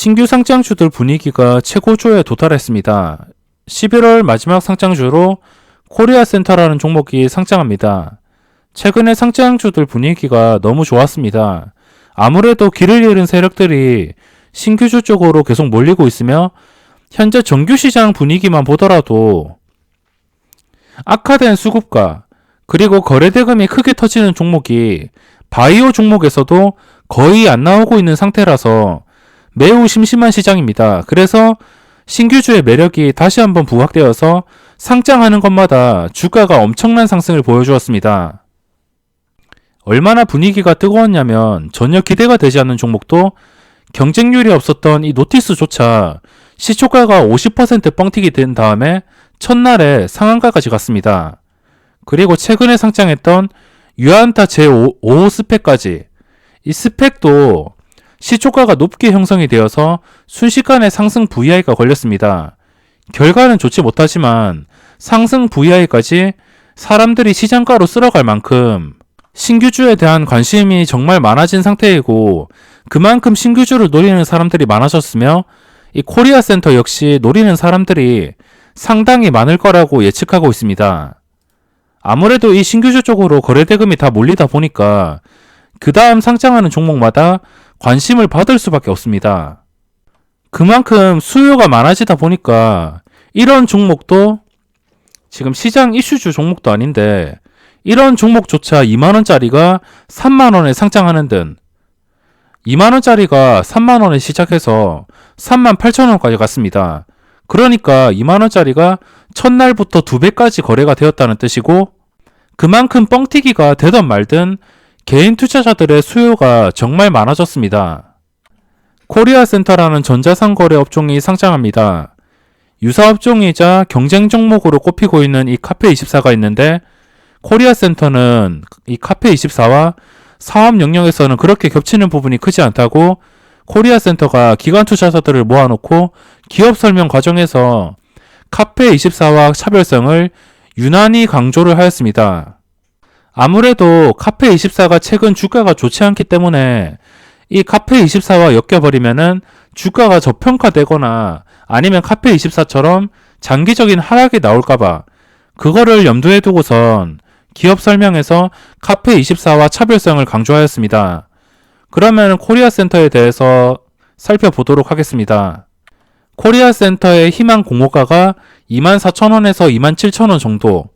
신규 상장주들 분위기가 최고조에 도달했습니다. 11월 마지막 상장주로 코리아센터라는 종목이 상장합니다. 최근에 상장주들 분위기가 너무 좋았습니다. 아무래도 길을 잃은 세력들이 신규주 쪽으로 계속 몰리고 있으며 현재 정규시장 분위기만 보더라도 악화된 수급가 그리고 거래대금이 크게 터지는 종목이 바이오 종목에서도 거의 안 나오고 있는 상태라서 매우 심심한 시장입니다. 그래서 신규주의 매력이 다시 한번 부각되어서 상장하는 것마다 주가가 엄청난 상승을 보여주었습니다. 얼마나 분위기가 뜨거웠냐면 전혀 기대가 되지 않는 종목도 경쟁률이 없었던 이 노티스조차 시초가가 50% 뻥튀기 된 다음에 첫날에 상한가까지 갔습니다. 그리고 최근에 상장했던 유안타 제5호 스펙까지 이 스펙도 시초가가 높게 형성이 되어서 순식간에 상승 VI가 걸렸습니다. 결과는 좋지 못하지만 상승 VI까지 사람들이 시장가로 쓸어갈 만큼 신규주에 대한 관심이 정말 많아진 상태이고 그만큼 신규주를 노리는 사람들이 많아졌으며 이 코리아센터 역시 노리는 사람들이 상당히 많을 거라고 예측하고 있습니다. 아무래도 이 신규주 쪽으로 거래대금이 다 몰리다 보니까 그 다음 상장하는 종목마다 관심을 받을 수밖에 없습니다. 그만큼 수요가 많아지다 보니까 이런 종목도 지금 시장 이슈주 종목도 아닌데 이런 종목조차 2만원짜리가 3만원에 상장하는 등 2만원짜리가 3만원에 시작해서 38,000원까지 갔습니다. 그러니까 2만원짜리가 첫날부터 2배까지 거래가 되었다는 뜻이고 그만큼 뻥튀기가 되던 말든 개인 투자자들의 수요가 정말 많아졌습니다. 코리아센터라는 전자상거래 업종이 상장합니다. 유사 업종이자 경쟁 종목으로 꼽히고 있는 이 카페24가 있는데 코리아센터는 이 카페24와 사업 영역에서는 그렇게 겹치는 부분이 크지 않다고 코리아센터가 기관 투자자들을 모아놓고 기업 설명 과정에서 카페24와 차별성을 유난히 강조를 하였습니다. 아무래도 카페24가 최근 주가가 좋지 않기 때문에 이 카페24와 엮여버리면은 주가가 저평가되거나 아니면 카페24처럼 장기적인 하락이 나올까봐 그거를 염두에 두고선 기업 설명에서 카페24와 차별성을 강조하였습니다. 그러면 코리아센터에 대해서 살펴보도록 하겠습니다. 코리아센터의 희망 공모가가 24,000원에서 27,000원 정도,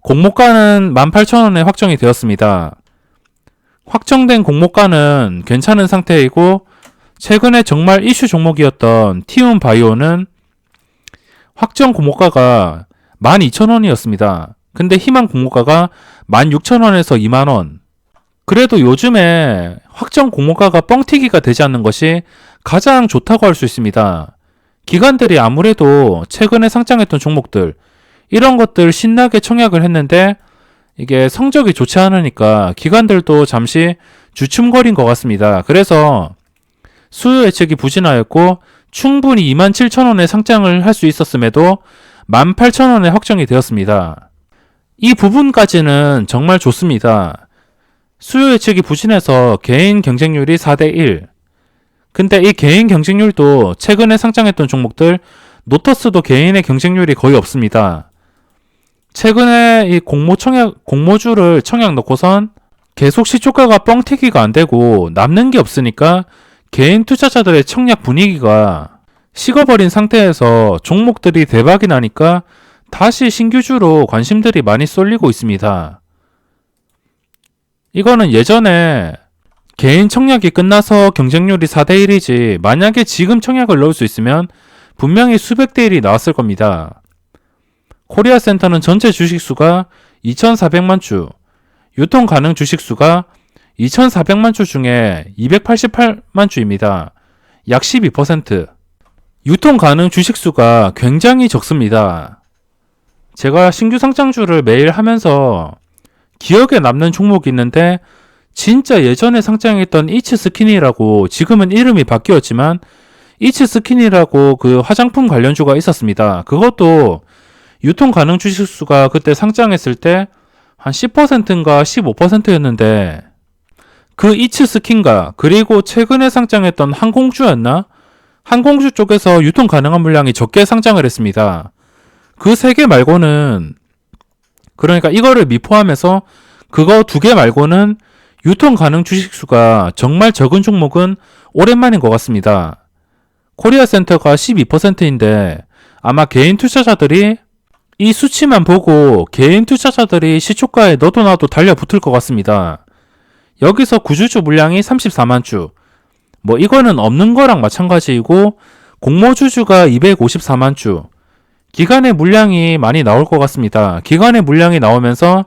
공모가는 18,000원에 확정이 되었습니다. 확정된 공모가는 괜찮은 상태이고 최근에 정말 이슈 종목이었던 티움바이오는 확정 공모가가 12,000원이었습니다. 근데 희망 공모가가 16,000원에서 2만원. 그래도 요즘에 확정 공모가가 뻥튀기가 되지 않는 것이 가장 좋다고 할 수 있습니다. 기관들이 아무래도 최근에 상장했던 종목들 이런 것들 신나게 청약을 했는데 이게 성적이 좋지 않으니까 기관들도 잠시 주춤거린 것 같습니다. 그래서 수요 예측이 부진하였고 충분히 27,000원에 상장을 할 수 있었음에도 18,000원에 확정이 되었습니다. 이 부분까지는 정말 좋습니다. 수요 예측이 부진해서 개인 경쟁률이 4대1. 근데 이 개인 경쟁률도 최근에 상장했던 종목들 노터스도 개인의 경쟁률이 거의 없습니다. 최근에 이 공모주를 청약 넣고선 계속 시초가가 뻥튀기가 안 되고 남는 게 없으니까 개인 투자자들의 청약 분위기가 식어버린 상태에서 종목들이 대박이 나니까 다시 신규주로 관심들이 많이 쏠리고 있습니다. 이거는 예전에 개인 청약이 끝나서 경쟁률이 4대1이지 만약에 지금 청약을 넣을 수 있으면 분명히 수백 대 1이 나왔을 겁니다. 코리아센터는 전체 주식수가 2,400만 주, 유통 가능 주식수가 2,400만 주 중에 288만 주입니다. 약 12%. 유통 가능 주식수가 굉장히 적습니다. 제가 신규 상장주를 매일 하면서 기억에 남는 종목이 있는데 진짜 예전에 상장했던 이츠스킨이라고 지금은 이름이 바뀌었지만 이츠스킨이라고 그 화장품 관련주가 있었습니다. 그것도 유통 가능 주식수가 그때 상장했을 때 한 10%인가 15%였는데 그 이츠 스킨과 그리고 최근에 상장했던 항공주였나? 항공주 쪽에서 유통 가능한 물량이 적게 상장을 했습니다. 그 세 개 말고는, 그러니까 이거를 미포함해서 그거 두 개 말고는 유통 가능 주식수가 정말 적은 종목은 오랜만인 것 같습니다. 코리아 센터가 12%인데 아마 개인 투자자들이 이 수치만 보고 개인 투자자들이 시초가에 너도 나도 달려붙을 것 같습니다. 여기서 구주주 물량이 34만 주. 뭐 이거는 없는 거랑 마찬가지이고 공모주주가 254만 주. 기간의 물량이 많이 나올 것 같습니다. 기간의 물량이 나오면서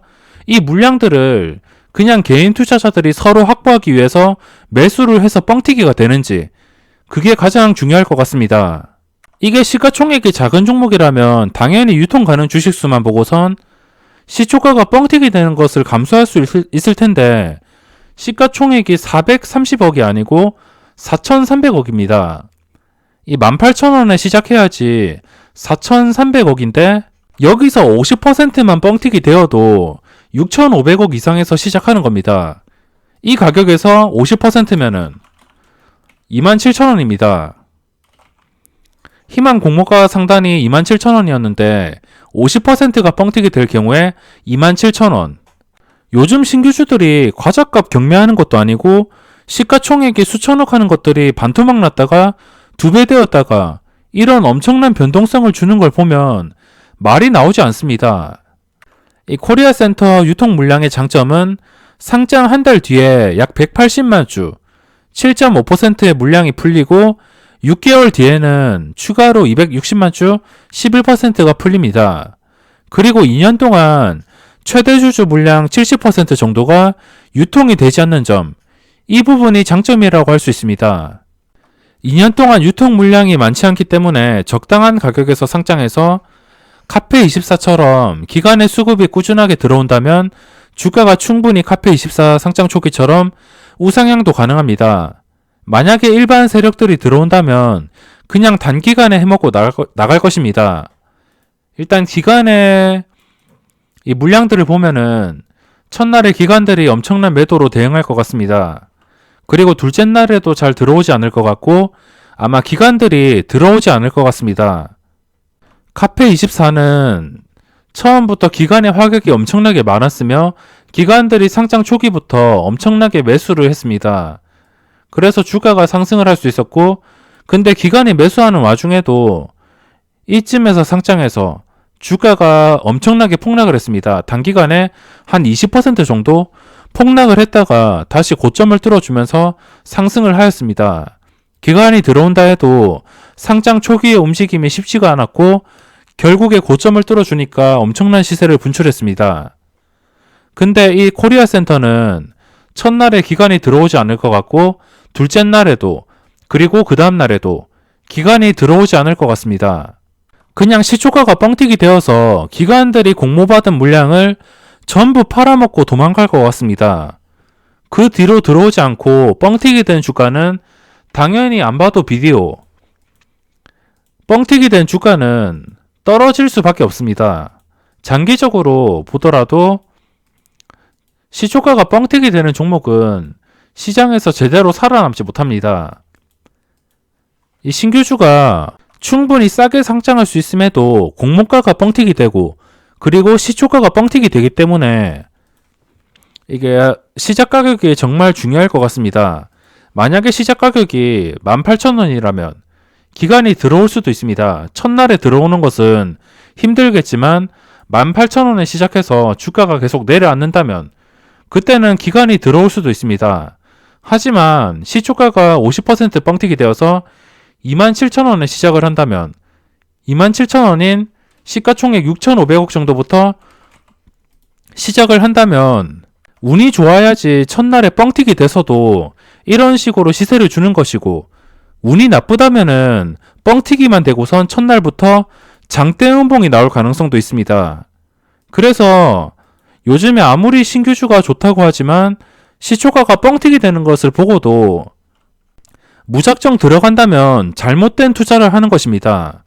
이 물량들을 그냥 개인 투자자들이 서로 확보하기 위해서 매수를 해서 뻥튀기가 되는지 그게 가장 중요할 것 같습니다. 이게 시가총액이 작은 종목이라면 당연히 유통 가능 주식수만 보고선 시초가가 뻥튀기 되는 것을 감수할 수 있을 텐데 시가총액이 430억이 아니고 4,300억입니다. 이 18,000원에 시작해야지 4,300억인데 여기서 50%만 뻥튀기 되어도 6,500억 이상에서 시작하는 겁니다. 이 가격에서 50%면은 27,000원입니다. 희망 공모가 상단이 27,000원이었는데 50%가 뻥튀기 될 경우에 27,000원. 요즘 신규주들이 과자값 경매하는 것도 아니고 시가총액이 수천억 하는 것들이 반토막 났다가 2배 되었다가 이런 엄청난 변동성을 주는 걸 보면 말이 나오지 않습니다. 이 코리아 센터 유통 물량의 장점은 상장 한 달 뒤에 약 180만 주, 7.5%의 물량이 풀리고 6개월 뒤에는 추가로 260만 주, 11%가 풀립니다. 그리고 2년 동안 최대 주주 물량 70% 정도가 유통이 되지 않는 점, 이 부분이 장점이라고 할 수 있습니다. 2년 동안 유통 물량이 많지 않기 때문에 적당한 가격에서 상장해서 카페24처럼 기간의 수급이 꾸준하게 들어온다면 주가가 충분히 카페24 상장 초기처럼 우상향도 가능합니다. 만약에 일반 세력들이 들어온다면 그냥 단기간에 해먹고 나갈 것입니다. 일단 기간에 이 물량들을 보면은 첫날에 기관들이 엄청난 매도로 대응할 것 같습니다. 그리고 둘째 날에도 잘 들어오지 않을 것 같고 아마 기관들이 들어오지 않을 것 같습니다. 카페24는 처음부터 기관의 화격이 엄청나게 많았으며 기관들이 상장 초기부터 엄청나게 매수를 했습니다. 그래서 주가가 상승을 할 수 있었고 근데 기관이 매수하는 와중에도 이쯤에서 상장해서 주가가 엄청나게 폭락을 했습니다. 단기간에 한 20% 정도 폭락을 했다가 다시 고점을 뚫어주면서 상승을 하였습니다. 기관이 들어온다 해도 상장 초기의 움직임이 쉽지가 않았고 결국에 고점을 뚫어주니까 엄청난 시세를 분출했습니다. 근데 이 코리아 센터는 첫날에 기관이 들어오지 않을 것 같고 둘째 날에도 그리고 그 다음 날에도 기관이 들어오지 않을 것 같습니다. 그냥 시초가가 뻥튀기 되어서 기관들이 공모받은 물량을 전부 팔아먹고 도망갈 것 같습니다. 그 뒤로 들어오지 않고 뻥튀기 된 주가는 당연히 안 봐도 비디오. 뻥튀기 된 주가는 떨어질 수밖에 없습니다. 장기적으로 보더라도 시초가가 뻥튀기 되는 종목은 시장에서 제대로 살아남지 못합니다. 이 신규주가 충분히 싸게 상장할 수 있음에도 공모가가 뻥튀기 되고 그리고 시초가가 뻥튀기 되기 때문에 이게 시작 가격이 정말 중요할 것 같습니다. 만약에 시작 가격이 18,000원이라면 기간이 들어올 수도 있습니다. 첫날에 들어오는 것은 힘들겠지만 18,000원에 시작해서 주가가 계속 내려앉는다면 그때는 기간이 들어올 수도 있습니다. 하지만 시초가가 50% 뻥튀기 되어서 27,000원에 시작을 한다면 27,000원인 시가총액 6,500억 정도부터 시작을 한다면 운이 좋아야지 첫날에 뻥튀기 돼서도 이런 식으로 시세를 주는 것이고 운이 나쁘다면은 뻥튀기만 되고선 첫날부터 장대 음봉이 나올 가능성도 있습니다. 그래서 요즘에 아무리 신규주가 좋다고 하지만 시초가가 뻥튀기 되는 것을 보고도 무작정 들어간다면 잘못된 투자를 하는 것입니다.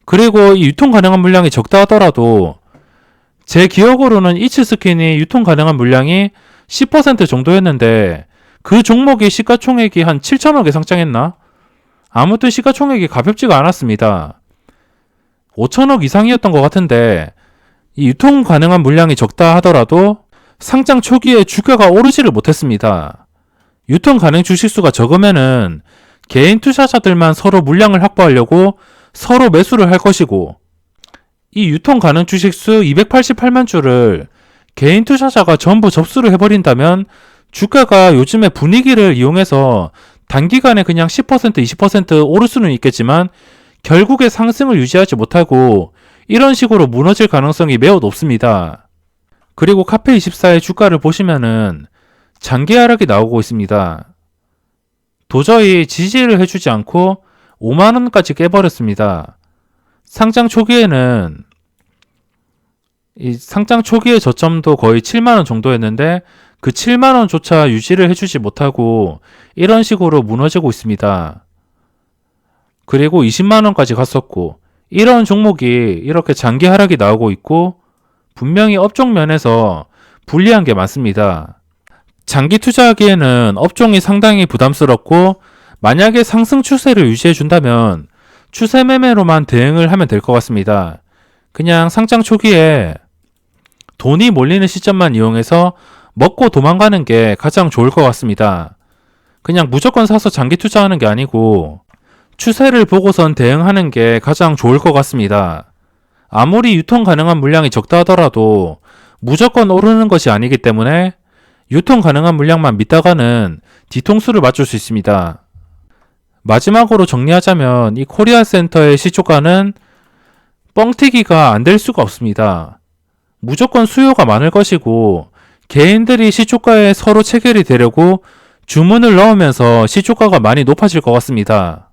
그리고 이 유통 가능한 물량이 적다 하더라도 제 기억으로는 이츠스킨이 유통 가능한 물량이 10% 정도였는데 그 종목이 시가총액이 한 7천억에 상장했나? 아무튼 시가총액이 가볍지가 않았습니다. 5천억 이상이었던 것 같은데 이 유통 가능한 물량이 적다 하더라도 상장 초기에 주가가 오르지를 못했습니다. 유통 가능 주식수가 적으면은 개인 투자자들만 서로 물량을 확보하려고 서로 매수를 할 것이고, 이 유통 가능 주식수 288만 주를 개인 투자자가 전부 접수를 해버린다면 주가가 요즘의 분위기를 이용해서 단기간에 그냥 10% 20% 오를 수는 있겠지만 결국에 상승을 유지하지 못하고 이런 식으로 무너질 가능성이 매우 높습니다. 그리고 카페24의 주가를 보시면은 장기 하락이 나오고 있습니다. 도저히 지지를 해주지 않고 5만원까지 깨버렸습니다. 상장 초기에는 이 상장 초기의 저점도 거의 7만원 정도였는데 그 7만원조차 유지를 해주지 못하고 이런 식으로 무너지고 있습니다. 그리고 20만원까지 갔었고, 이런 종목이 이렇게 장기 하락이 나오고 있고 분명히 업종 면에서 불리한 게 많습니다. 장기 투자하기에는 업종이 상당히 부담스럽고, 만약에 상승 추세를 유지해 준다면 추세 매매로만 대응을 하면 될 것 같습니다. 그냥 상장 초기에 돈이 몰리는 시점만 이용해서 먹고 도망가는 게 가장 좋을 것 같습니다. 그냥 무조건 사서 장기 투자하는 게 아니고 추세를 보고선 대응하는 게 가장 좋을 것 같습니다. 아무리 유통 가능한 물량이 적다 하더라도 무조건 오르는 것이 아니기 때문에 유통 가능한 물량만 믿다가는 뒤통수를 맞출 수 있습니다. 마지막으로 정리하자면 이 코리아센터의 시초가는 뻥튀기가 안 될 수가 없습니다. 무조건 수요가 많을 것이고 개인들이 시초가에 서로 체결이 되려고 주문을 넣으면서 시초가가 많이 높아질 것 같습니다.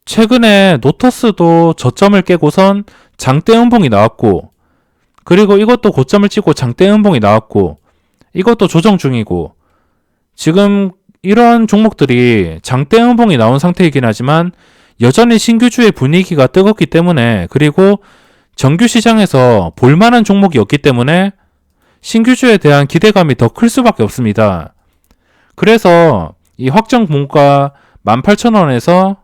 최근에 노터스도 저점을 깨고선 장대 음봉이 나왔고, 그리고 이것도 고점을 찍고 장대 음봉이 나왔고, 이것도 조정 중이고, 지금 이런 종목들이 장대 음봉이 나온 상태이긴 하지만 여전히 신규주의 분위기가 뜨겁기 때문에, 그리고 정규 시장에서 볼만한 종목이 없기 때문에 신규주에 대한 기대감이 더 클 수밖에 없습니다. 그래서 이 확정 공가 18,000원에서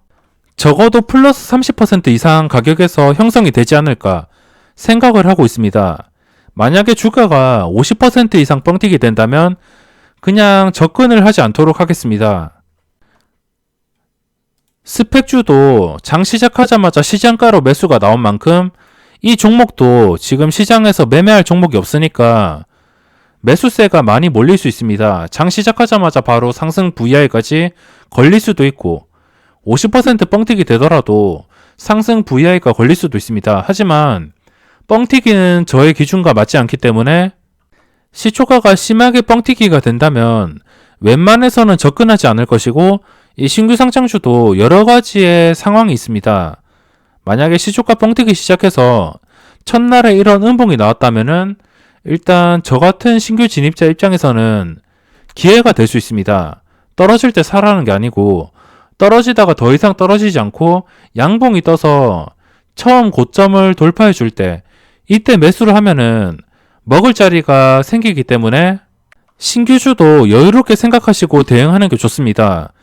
적어도 플러스 30% 이상 가격에서 형성이 되지 않을까 생각을 하고 있습니다. 만약에 주가가 50% 이상 뻥튀기 된다면 그냥 접근을 하지 않도록 하겠습니다. 스펙주도 장 시작하자마자 시장가로 매수가 나온 만큼 이 종목도 지금 시장에서 매매할 종목이 없으니까 매수세가 많이 몰릴 수 있습니다. 장 시작하자마자 바로 상승 VI까지 걸릴 수도 있고 50% 뻥튀기 되더라도 상승 VI가 걸릴 수도 있습니다. 하지만 뻥튀기는 저의 기준과 맞지 않기 때문에 시초가가 심하게 뻥튀기가 된다면 웬만해서는 접근하지 않을 것이고, 이 신규 상장주도 여러 가지의 상황이 있습니다. 만약에 시초가 뻥튀기 시작해서 첫날에 이런 음봉이 나왔다면은 일단 저 같은 신규 진입자 입장에서는 기회가 될 수 있습니다. 떨어질 때 사라는 게 아니고 떨어지다가 더 이상 떨어지지 않고 양봉이 떠서 처음 고점을 돌파해 줄 때 이때 매수를 하면은 먹을 자리가 생기기 때문에 신규주도 여유롭게 생각하시고 대응하는 게 좋습니다.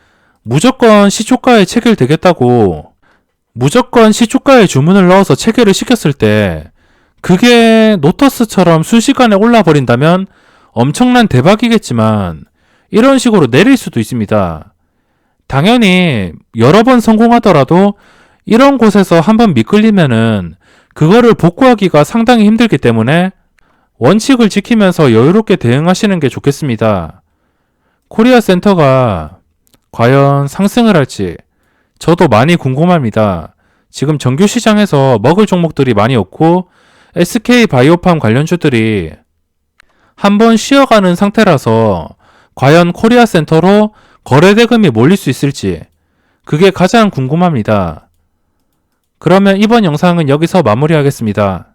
무조건 시초가에 체결되겠다고 무조건 시초가에 주문을 넣어서 체결을 시켰을 때 그게 노터스처럼 순식간에 올라 버린다면 엄청난 대박이겠지만 이런 식으로 내릴 수도 있습니다. 당연히 여러 번 성공하더라도 이런 곳에서 한번 미끌리면은 그거를 복구하기가 상당히 힘들기 때문에 원칙을 지키면서 여유롭게 대응하시는 게 좋겠습니다. 코리아센터가 과연 상승을 할지 저도 많이 궁금합니다. 지금 정규 시장에서 먹을 종목들이 많이 없고 SK바이오팜 관련주들이 한번 쉬어가는 상태라서 과연 코리아센터로 거래대금이 몰릴 수 있을지 그게 가장 궁금합니다. 그러면 이번 영상은 여기서 마무리하겠습니다.